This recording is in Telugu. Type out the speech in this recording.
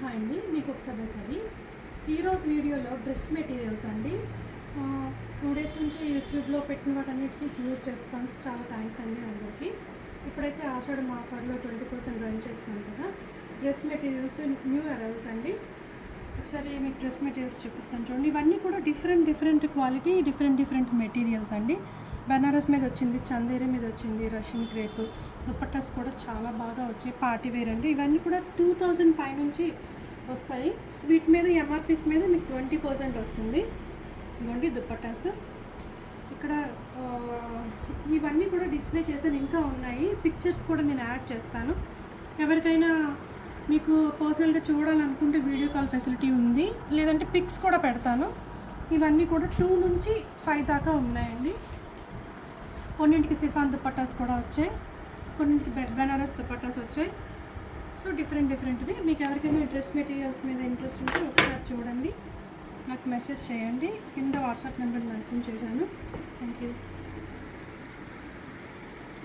హాయ్ అండి, మీకు ఒక్క బేకరీ. ఈరోజు వీడియోలో డ్రెస్ మెటీరియల్స్ అండి. 2 డేస్ నుంచి యూట్యూబ్లో పెట్టిన వాటన్నిటికీ హ్యూజ్ రెస్పాన్స్, చాలా థ్యాంక్స్ అండి అందరికీ. ఇప్పుడైతే ఆషాఢం ఆఫర్లో 20% రన్ చేస్తున్నాను కదా. డ్రెస్ మెటీరియల్స్ న్యూ అరైవల్స్ అండి. ఒకసారి మీకు డ్రెస్ మెటీరియల్స్ చూపిస్తాను చూడండి. ఇవన్నీ కూడా డిఫరెంట్ క్వాలిటీ, డిఫరెంట్ మెటీరియల్స్ అండి. బనారస్ మీద వచ్చింది, చందేరి మీద వచ్చింది, రష్యన్ క్రేప్, దుపట్టాస్ కూడా చాలా బాగా వచ్చాయి. పార్టీ వేర్ అండి. ఇవన్నీ కూడా 2000 పై నుంచి వస్తాయి. వీటి మీద ఎంఆర్పీస్ మీద మీకు 20% వస్తుంది. ఇవ్వండి దుపట్టాస్. ఇక్కడ ఇవన్నీ కూడా డిస్ప్లే చేశాను, ఇంకా ఉన్నాయి. పిక్చర్స్ కూడా నేను యాడ్ చేస్తాను. ఎవరికైనా మీకు పర్సనల్గా చూడాలనుకుంటే వీడియో కాల్ ఫెసిలిటీ ఉంది, లేదంటే పిక్స్ కూడా పెడతాను. ఇవన్నీ కూడా 2 నుంచి 5 దాకా ఉన్నాయండి. కొన్నింటికి సిఫాన్ దుపట్టాస్ కూడా వచ్చాయి, కొన్నింటికి బెనారస్ దుపట్టాస్ వచ్చాయి. సో డిఫరెంట్వి. మీకు ఎవరికైనా డ్రెస్ మెటీరియల్స్ మీద ఇంట్రెస్ట్ ఉంటే ఒకసారి చూడండి, నాకు మెసేజ్ చేయండి. కింద వాట్సాప్ నెంబర్ మెన్షన్ చేశాను.